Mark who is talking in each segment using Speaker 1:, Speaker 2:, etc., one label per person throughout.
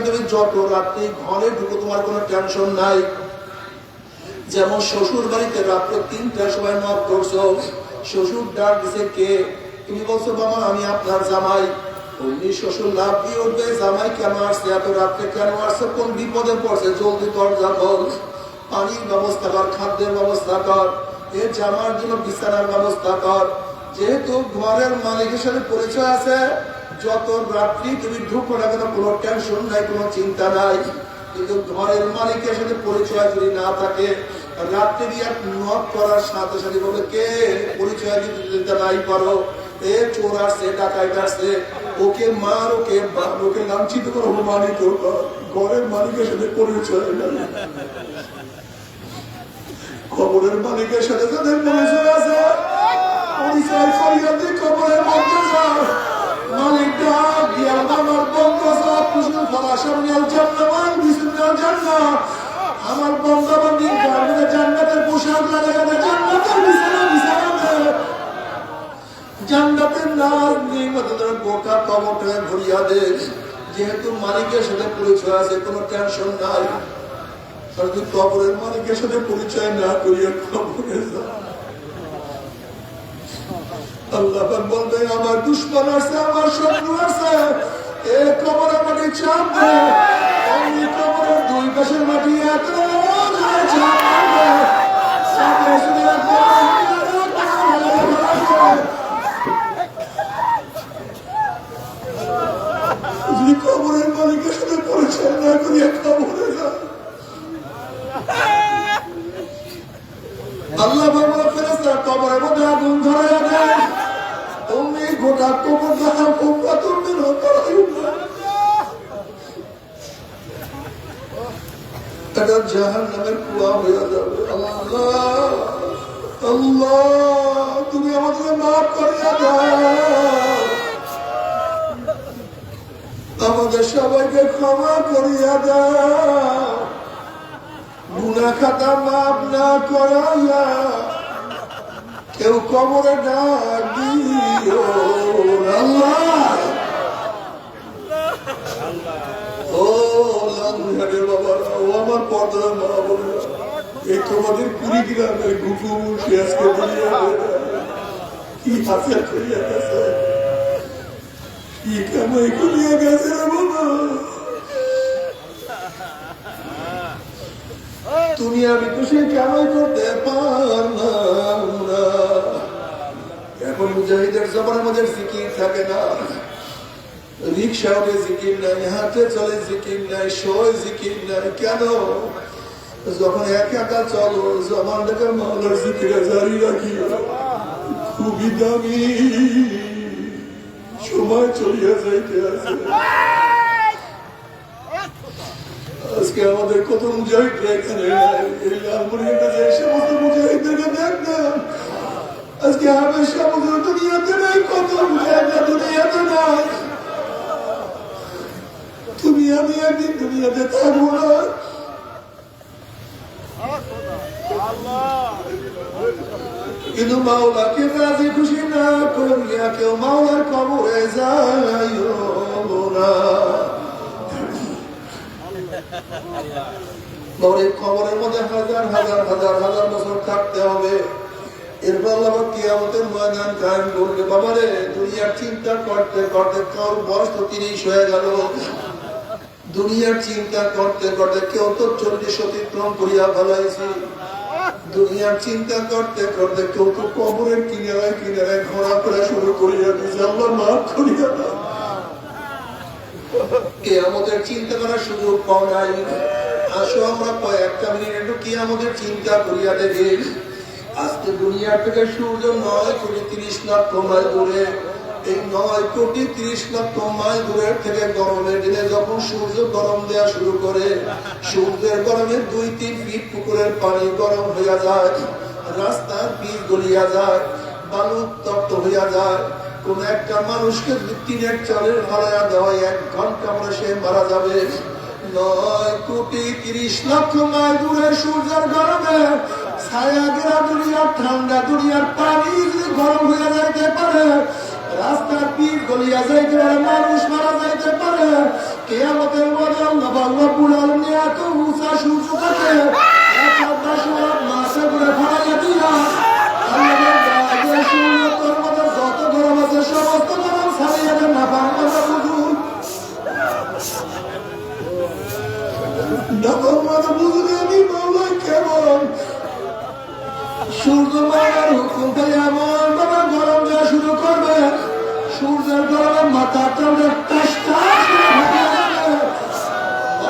Speaker 1: তুমি যত রাত্রি ঘরে ঢুকো তোমার কোনো টেনশন নাই। যেমন শ্বশুর বাড়িতে রাত্রে 3টার সময় নক করছো, শ্বশুর ডাক দিছে কে, তুমি বলছো বাবা আমি আপনার জামাই। অমনি শ্বশুর লাভ দিয়ে উঠবে, জামাই কেন আসছে, এত রাত্রে কেন আসছে, কোন বিপদে পড়ছে, জলদি দরজা খোল, পানির ব্যবস্থা কর, খাদ্যের ব্যবস্থা কর, এ জামার জন্য বিছানার ব্যবস্থা কর। যেহেতু ঘরের মালিকের সাথে পরিচয় আছে, যত রাত্রি তুমি ঢুকো না কেন কোনো টেনশন নাই, কোনো চিন্তা নাই। কিন্তু ঘরের মালিকের সাথে পরিচয় যদি না থাকে, রাত্রে দিয়ে নক করার সাথে সাথে বলে কে, পরিচয় যদি দিতে নাই পারো, এ চোর আসছে, ডাকাইত আসছে, ওকে মার, ওকে বাপ, ওকে লাঞ্ছিত করো, অপমানিত কর। ঘরের মালিকের সাথে পরিচয় নাই, কবরের মালিকের সাথে যাদের পরিচয় আছে, পরিচয় করিয়া দিয়ে কবরের মধ্যে যাও। মালিক ডাক দিয়া আমার বন্ধু সব কিছু ফলাসামনেও জান্নাত বিশুদ্ধেও জান্নাত, আমার বন্ধু বান্ধব ঘরে জান্নাতের পোশাক লাগাবে, জান্নাতের বিছানা বিছানাতে, জান্নাতের নাজ নিয়ামতের বোকা কবরটা ভরিয়া দে। যেহেতু মালিকের সাথে পরিচয় আছে, কোনো টেনশন নাই। যদি কবরের মালিকের সাথে পরিচয় না করিয়া কবরে যা, আল্লাহ বলবে আমার দুশ্মন আছে, আমার শত্রু আছে, এ কবরে মাটি চাপ দে, আমি কবরের দুই পাশের মাটি এত যদি কবরের মালিকের সাথে পরিচয় না করিয়া কবরে যা, আল্লাহ বাবা ফেরেশতা কবরের মধ্যে আগুন ধরাইয়া দেয়, তুমি গোটা কবর দেখা কুমড়া তুমি এটা জাহান্নামের কুয়া হয়ে যাবে। আল্লাহ আল্লাহ তুমি আমাদের মাফ করিয়া দাও, আমাদের সবাইকে ক্ষমা করিয়া দাও, গুনাহ খাতা মাফ না করাইয়া কেউ কবরে ডাক দিও আল্লাহ। ও লালঘাটের বাবারা, ও আমার পর্দার মা বোনেরা, এই তোমাদের কুড়িগ্রামের গুফু মুন্সি আজকে কি হাসিয়া করিয়া গেছে, কি কামাই করিয়া গেছে বাবা। তুমি আমি তো সে কামাই করতে পারলাম না। এখন মুজাহিদের জবানের মধ্যে জিকির থাকে না, রিক্সা উঠে জিকির নাই, হাতে চলে জিকির নাই, শোয় জিকির নাই। কেন? যখন এক একা চলো জমান থেকে মাওলার জিকিরে জারি রাখি, খুবই দামি সময় চলিয়া যাইতে আছে। আজকে আমাদের কত মুজাহিদরা এখানে এই লালমনির কাছে সমস্ত মুজাহিদদেরকে দেখতাম, আজকে আমাদের সমস্ত দুনিয়াতে নাই, কত মুজাহিদরা দুনিয়াতে নাই। তুমি আমি একদিন দুনিয়াতে থাকবো না, কিন্তু মাওলাকে রাজি খুশি না করিয়া কেউ মাওলার কবরে যাইও না। কবরের মধ্যে হাজার হাজার হাজার হাজার বছর থাকতে হবে। এরপর আল্লাহ কিয়ামতের ময়দান কায়েম করবে। বাবা রে, দুনিয়ার চিন্তা করতে করতে কার বয়স তো 30 হয়ে গেল, দুনিয়ার চিন্তা করতে করতে কেউ তো 40 অতিক্রম করিয়া ফেলাইছি, দুনিয়ার চিন্তা করতে করতে কেউ তো কবরের কিনারায় কিনারায় ঘোরাফেরা শুরু করিয়া দিয়েছে। আল্লাহ মাফ করিয়া দাও। কিয়ামতের চিন্তা করার সুযোগ পাও নাই। আসো আমরা কয়েকটা মিনিট একটু কিয়ামতের চিন্তা করিয়া দেখি। আজকে দুনিয়া থেকে সূর্য 9 কোটি 30 লক্ষ মাইল দূরে, এই 9 কোটি 30 লক্ষ মাইল দূরের থেকে গরমের দিনে যখন সূর্য গরম দেওয়া শুরু করে, সূর্যের গরমে 2-3 ফিট পুকুরের পানি গরম হইয়া যায়, রাস্তার বীজ গলিয়া যায়, বালু উত্তপ্ত হইয়া যায়। কোন একটা মানুষকে যদি টিনের চালের ফালাইয়া দেওয়া 1 ঘন্টা মনে সে মারা যাবে। 9 কোটি 30 লক্ষ মাইল দূরে সূর্যের গরমে ছায়া ঘেরা দুনিয়ার ঠান্ডা দুনিয়ার পানি যদি গরম হইয়া যাইতে পারে, রাস্তার পিঠ গলিয়া যাইতে পারে, মানুষ মারা যাইতে পারে, কিয়ামতের মধ্যে আল্লাহ রাব্বুল আলামিন এত উঁচা সূর্যটাকে এক আকাশে মাসে করে ফাড়াইয়া দিয়া আল্লাহ বাজে সূর্য তোর মধ্যে যত গরম আছে সমস্ত গরম ছাড়িয়ে দেন না পারবে না বুঝুন যখন মনে বুঝলে আমি মাওলা কেমন সূর্য মায়ের হুকুম থেকে এমন ভাবে গরম দেওয়া শুরু করবে সূর্যের গরমে মাথাটা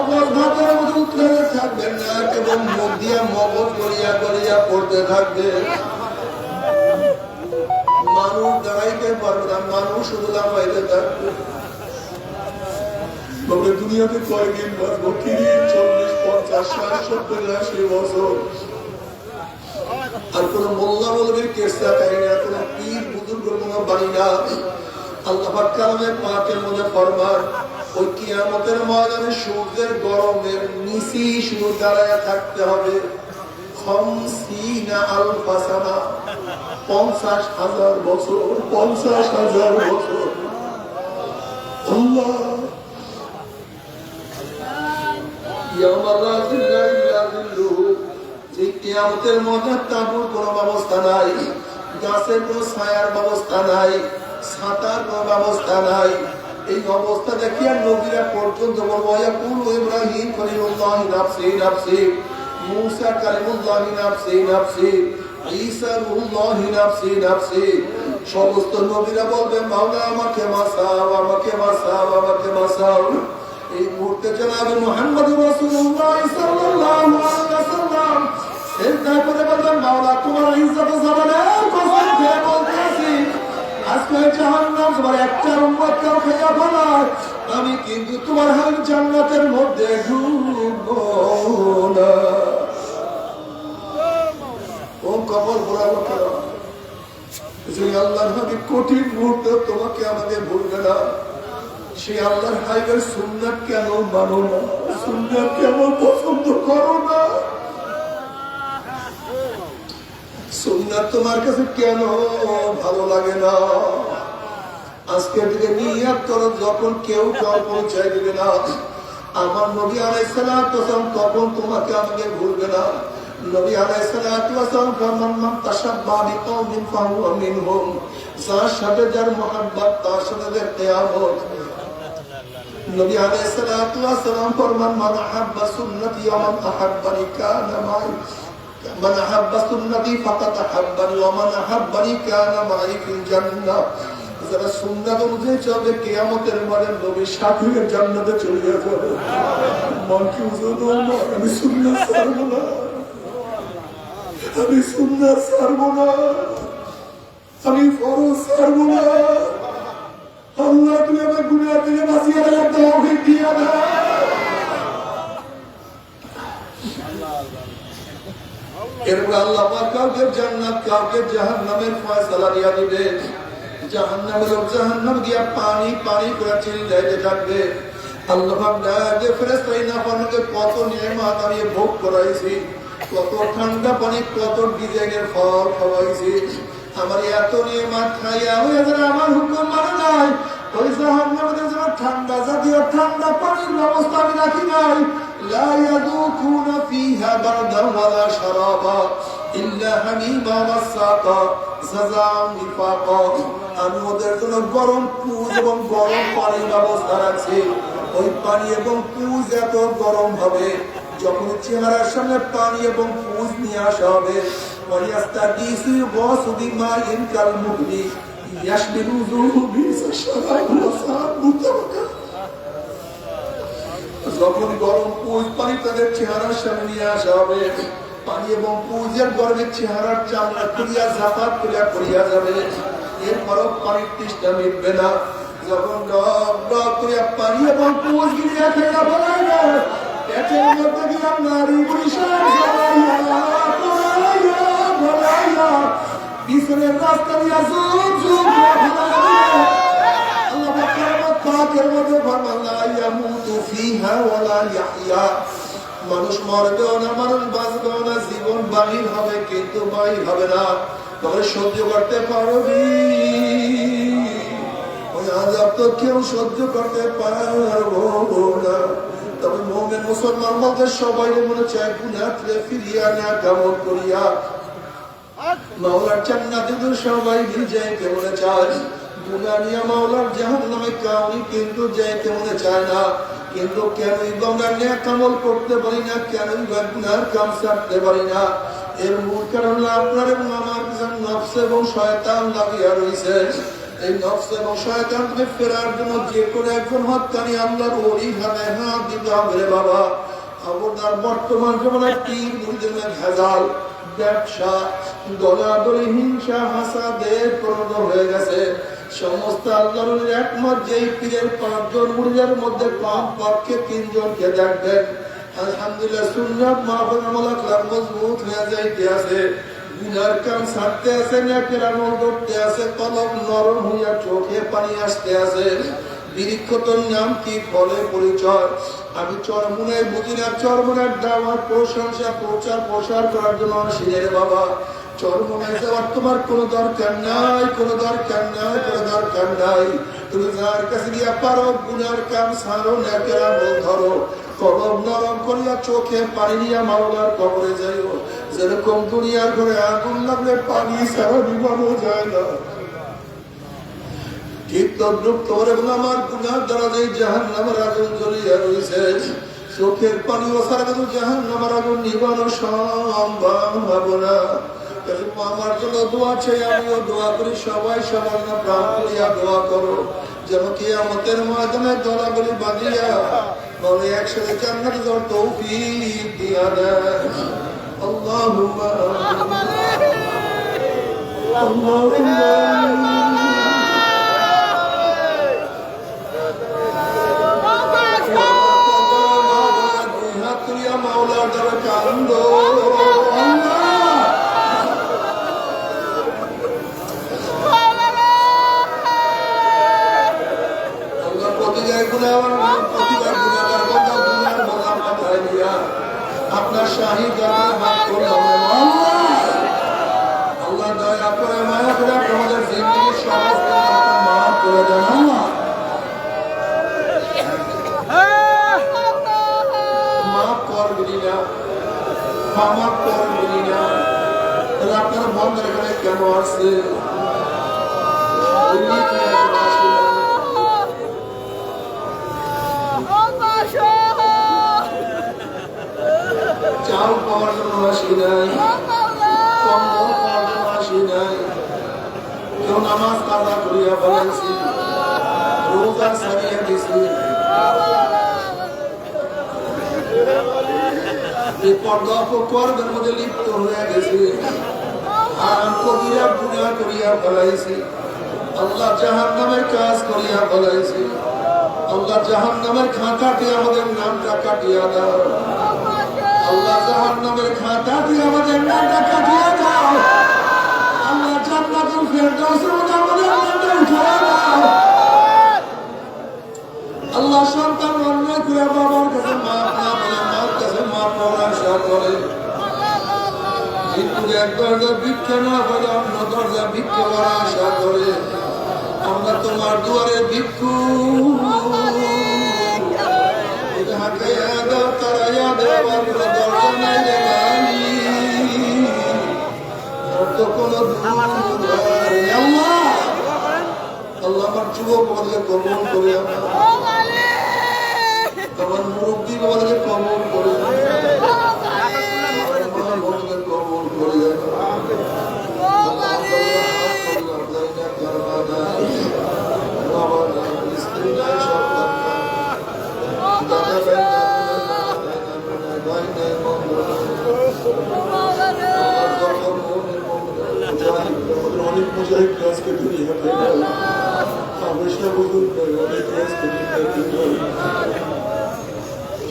Speaker 1: অবস্থাতের মতো উত্তরে থাকবেন না কেবল মুখ দিয়ে মগজ গড়িয়া গড়িয়া পড়তে থাকবে মানুষ দাঁড়াইতে পারবে না মানুষ শুধু লাফাইতে থাকবে তবে দুনিয়াতে কয়েকদিন বাঁচবো 30, 40, 50, 60, 70, 80 বছর আর কোন মোল্লা মৌলবীর কেসা কাহিনী না কোন পীর বুজুর্গের কোন বাড়ি না আল্লাহ পাক কালামে পাকের মধ্যে ফরমান ওই কিয়ামতের ময়দানে সূর্যের গরমের নিচে শুধু দাঁড়ায় থাকতে হবে 50,000 সানা 50,000 বছর 50,000 বছর আল্লাহ কিয়ামতের মধ্যে তাঁবুর কোনো ব্যবস্থা নাই গাছের কোনো ছায়ার ব্যবস্থা নাই ছাতার কোনো ব্যবস্থা নাই এই অবস্থা দেখিয়া নবীরা পর্যন্ত বলবো ইব্রাহিম খলিলুল্লাহ নাফসি নাফসি মুসা কালিমুল্লাহ নাফসি নাফসি ঈসা রুহুল্লাহ নাফসি নাফসি সমস্ত নবীরা বলবেন মাওলা আমাকে বাঁচাও আমাকে বাঁচাও আমাকে বাঁচাও এই মুহূর্তে জনাবে মুহাম্মদ রাসূলুল্লাহ সাল্লাল্লাহু আলাইহি ওয়াসাল্লাম সিজদা করে বললেন মাওলা তোমার ইজ্জত জালালের কসম খেয়ে বলতেছি আজকে জাহান্নাম তোমার একটা উম্মতকে খেয়ে ফেলার আমি কিন্তু তোমার হাল জান্নাতের মধ্যে ঢুকবো না ও কবর বরাবর করো যে আল্লাহর হাবিব কঠিন মুহূর্তে তোমাকে আমাকে ভুলবে না সেই আল্লাহর হাবিবের সুন্নাত কেন মানো না সুন্নাত কেন পছন্দ করো না সুন্নাত তোমার কাছে কেন ভালো লাগে না আজকে থেকে নিয়ত করো যখন কেউ কাউ পৌঁছায় দিবে না আমার নবী আলাইহিস সালাতু ওয়াসালাম তখন তোমাকে আমাকে ভুলবে না নবী আলাইহিস সালাতু ওয়াসালাম ফরমান মান তাশাব্বাহা বিকাওমিন ফাহুয়া মিনহুম যার সাথে যার মহব্বত তার সাথে কিয়ামত নবী আলাইহিস সালাতু ওয়াসালাম ফরমান মান আহাব্বা সুন্নতি ওয়া মান আহাব্বানি কানা মাই মান আহাব্বা সুন্নতি ফাকাদ আহাব্বানি ওয়া মান আহাব্বানি কানা মাই ফিল জান্নাহ যারা সুন্নাত অনুযায়ী চলবে কিয়ামতের মাঠে নবীর সাথে জান্নাতে চলে যাবে মন কি বুঝলো না আমি সুন্নাত ছাড়বো না আমি সুন্নাত ছাড়বো না আমি ফরজ ছাড়বো না আল্লাহ তুমি আমার গুনাহ থেকে বাঁচিয়ে রাখো তৌফিক দিয়ে দাও এরপর আল্লাহ পাক কাউকে জান্নাত কাউকে জাহান্নামের ফয়সালা দিয়ে দিবেন জাহান্নামের লোক জাহান্নাম গিয়া পানি পানি করে চিল্লাইতে থাকবে আল্লাহ পাক ডাকে ফেরেশতাই না পানিকে কত নিয়ামত আমি ভোগ করাইছি কত ঠান্ডা পানি কত ডিজাইনের ফল খাওয়াইছি আমার এত নিয়ামত খাইয়া হয়ে যারা আমার হুকুম মানে নাই ওই জাহান্নামের জন্য ঠান্ডা জাতীয় ঠান্ডা পানির ব্যবস্থা আমি রাখি নাই লা ইয়াদুকুনা ফিহা বারদান ওয়ালা শারাবা ইল্লা হামিমা ওয়াসাকা জাযাআন নিফাকা আমি ওদের জন্য গরম পুজ এবং গরম পানির ব্যবস্থা রাখছি ওই পানি এবং পুজ এত গরম হবে যখন চেহারার সামনে পানি এবং পুজ নিয়ে আসা হবে ওয়াইয়াস্তাগীসু ওয়াসুদি মাইন কাল মুগনি ইয়াশবিলু যুবি শারাবু সাবুতাকা যখন গরম পুজ পানি তাদের চেহারার সামনে নিয়ে আসা হবে পানি এবং পুজের গরমে চেহারার চামড়া করিয়া জাফাত করিয়া যাবে এরপরও পানির তৃষ্ণা মিটবে না যখন ডক ডক করিয়া পানি এবং পুজ গিরিয়া ফেলা বলাই না পেটের মধ্যে গিয়া নারী বৈশাখ বলাইয়া পিছনের রাস্তা দিয়া জুম জুম আল্লাহ পাকের মধ্যে ফরমান লা ইয়ামুতু ফিহা ওয়ালা ইয়াহইয়া মানুষ মরবেও না মানুষ বাঁচবেও না জীবন বাহির হবে কিন্তু বাহির হবে না তবে সহ্য করতে পারবি ওই আযাব তো কেউ সহ্য করতে পারবো না তবে মুসলমান বলতে সবাই মনে চায় গুনাহকে ফিরিয়া না কামল করিয়া মাওলার জান্নাতে তো সবাই যাইতে মনে চায়, গুনাহ নিয়ে মাওলার জাহান্নামে কাউই কিন্তু যাইতে মনে চায় না। কিন্তু কেনই আমরা নেক আমল করতে পারি না, কেনই বা গুনার কাম ছাড়তে পারি না? এর মূল কারণ আপনার এবং আমার নফস এবং শয়তান লাগিয়া রয়েছে। এই নফস এবং শয়তানকে ফেরার জন্য যে করে একজন হত্যানি আল্লাহর ওলি ভাবে হাত দিতে হবে রে বাবা। খবরদার, বর্তমান জমানায় পীর মুরিদের ভেজাল, ব্যবসা, দলাদলি, হিংসা, হাসাদের প্রবণ হয়ে গেছে। সমস্ত আল্লাহর একমত যেই পীরের 5 জন মুরিদের মধ্যে কমপক্ষে 3 জনকে দেখবেন আলহামদুলিল্লাহ সুন্নাত মাহফিল মজবুত হয়ে যাইতে আছে, গুনার কাম ছাড়তে আছে, নেকের আমল করতে আছে, কলম নরম হইয়া চোখে পানি আসতে আছে। বৃক্ষতর নাম কি, ফলে পরিচয়। আমি চরমুনায় বুঝি না, চরমুনার দাওয়াত প্রশংসা প্রচার প্রসার করার জন্য আসিলে রে বাবা। চরমুনায় যাওয়ার তোমার কোনো দরকার নাই, কোনো দরকার নাই, কোনো দরকার নাই। তুমি যার কাছে গিয়া পারো গুনার কাম ছাড়ো, নেকের আমল ধরো, কলম নরম করিয়া চোখে পানি নিয়া মাওলার কবরে যাইও। যেরকম দুনিয়ার ঘরে আগুন লাগলে পানি ছাড়া নিভানো যায় না, ঠিক তদ্রুপ তোর এবং আমার গুনার দ্বারা যে জাহান্নামের আগুন জ্বলিয়া রয়েছে, চোখের পানি ছাড়া কিন্তু জাহান্নামের আগুন নিভানো সম্ভব না। আমার জন্য দোয়া চাই, আমিও দোয়া করি, সবাই সবার না প্রাণ করিয়া দোয়া করো, যেন কিয়ামতের ময়দানে দলাদলি বাঁধিয়া বলে একসাথে জান্নাতে যাওয়ার তৌফিক দিয়া দেয়। আল্লাহুম্মা আল্লাহুম্মা মাওলার দ্বারা কান্দ। আপনার শাহী আল্লাহ দয়া করে মায়া করে আমাদের জিন্দেগি সহজ মাফ করে দেন। মাফ করবি না, ক্ষমা করবি না। আপনার বন্ধের এখানে কেন আসছে? চাল পাওয়ার জন্য আসি নাই, কম্বল পাওয়ার জন্য আসি নাই, কেউ নামাজ কাজা করিয়া ফেলাইছি, রোজা ছাড়িয়া দিছি, পর্দা অপকর্মের মধ্যে লিপ্ত হয়ে গেছি, হারাম করিয়া গুনাহ করিয়া ফেলাইছি, আল্লাহ জাহান্নামের কাজ করিয়া ফেলাইছি। আল্লাহ জাহান্নামের খাতা দিয়ে আমাদের নামটা কাটিয়া দাও। আল্লাহ জাহান্নামের খাতা দিয়ে আমাদের নামটা কাটিয়া দাও। আল্লাহ জান্নাতুল ফেরদাউসের মধ্যে আমাদের নামটা উঠাইয়া দাও। আল্লাহ সন্তান অন্যায় করে বাবার কাছে মাফ না বলে মার কাছে মাফ করার আশা করে, কিন্তু এক দরজা ভিক্ষা না বলে অন্য দরজা ভিক্ষা করার আশা করে। আমরা তোমার দুয়ারে ভিক্ষু, আল্লাহ আমার যুবক বদলে কবুল করে, আমার মুরব্বী বদলে কবুল করে, বদলে কবুল করে। অনেক মুজাহিদ কাজকে দুনিয়া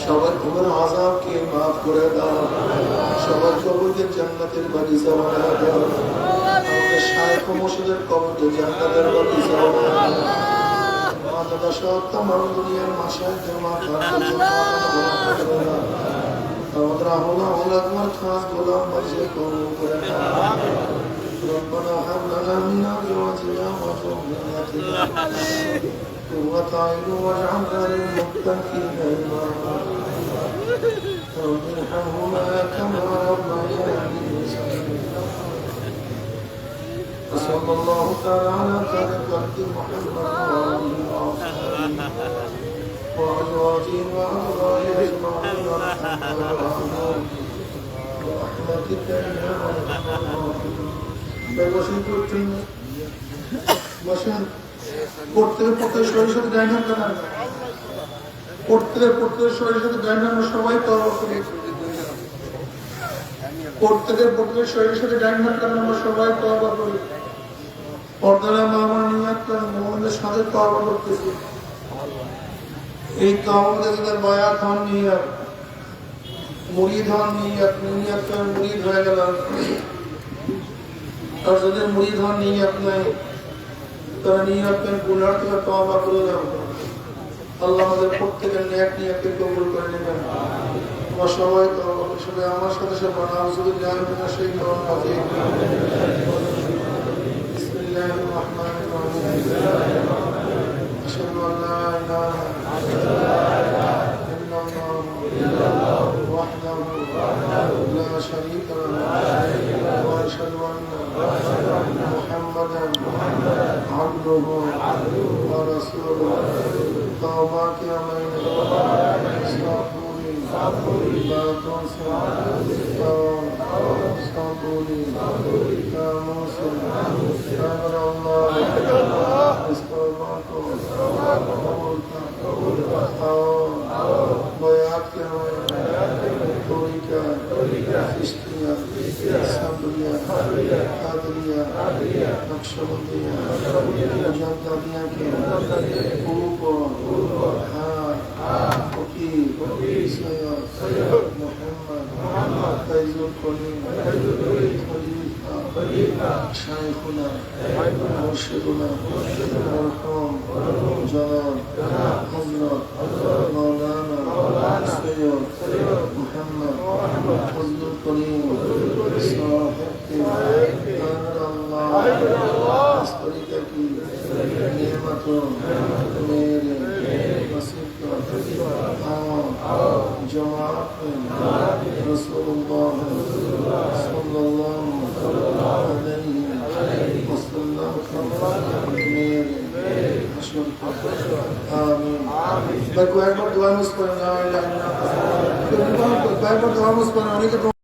Speaker 1: সবার ঘুমের আযাবকে মাফ করে দাও, সবার কবরকে জান্নাতের বাগিচা বানায় দাও, আমাদের শায়েখ ও মুর্শিদের কবরকে জান্নাতের বাগিচা বানায় দাও। মা দাদা সহ তামাম দুনিয়ার মাশায়েখ জামাত আমাদের আহলা তোমার খাস গোলাম বাজিয়ে কবুল করে নাও। ربنا هب لنا من ازواجنا وذرياتنا قرة اعين واجعلنا للمتقين اماما رب ارحمهما كما ربياني صغيرا وصلى الله تعالى على خير خلق محمد وآله وصحبه وأزواجه وأزواجه أجمعين برحمتك يا أرحم الراحمين বসেন পড়তে পড়তে শরীরের সাথে গায়ে হাত লাগান পড়তে পড়তে শরীরের সাথে গায়ে হাত সবাই তওবা করি পড়তে পড়তে শরীরের সাথে গায়ে হাত লাগান আমরা সবাই তওবা করি পর্দারা মামার নিয়াত করেন মোহাম্মদের সাথে তওবা করতেছি এই তওবা যাদের বায়াত হন নিয়াত মুরিদ হন নিয়াত নিয়াত করেন মুরিদ হয়ে গেল আর যাদের মুরিদ হন নিয়াত নাই তারা নিয়াত করেন গুনাহ থেকে তওবা করে দাও আল্লাহ আমাদের প্রত্যেকের নেক নিয়াতকে কবুল করে নেবেন আমরা সবাই তওবা করি সবাই আমার সাথে সাথে নাউযুবিল্লাহি মিনাশ শাইতানির রাজিম বিসমিল্লাহির রহমানির রহিম আশহাদু আল্লা ইলাহা ইল্লাল্লাহ ওয়াহদাহু লা শারীকা লাহু ওয়া আশহাদু আন্না মুহাম্মাদান আবদুহু ওয়া রাসূলুহু তওবা কি আমাইনা সাবুরি বাতুন সাবুরি কামুসুন সাবরাল্লাহ ইসতাগফারু বয়াত কি আমাইনা তরিকা ইস্তিয়া সাবরিয়া কাদরিয়া নকশবন্দিয়া মুজাদ্দিয়া কে উপর ফকির সৈয়দ মুহাম্মদ ফাইজুল করিম খলিফা শাইখুনা মুর্শিদুনা মরহুম জনাব হযরত মাওলানা সৈয়দ মুহাম্মদ ফাইজুল করিম साहिब अल्लाह इस तरीके की नेमतों मेरे नसीब और जमात में रसूलुल्लाह सल्लल्लाहु अलैहि वसल्लम मेरे हश्र आमीन मैं कोई बार दुआ मुझ पर ना इलाहा इल्लल्लाह कोई बार दुआ मुझ पर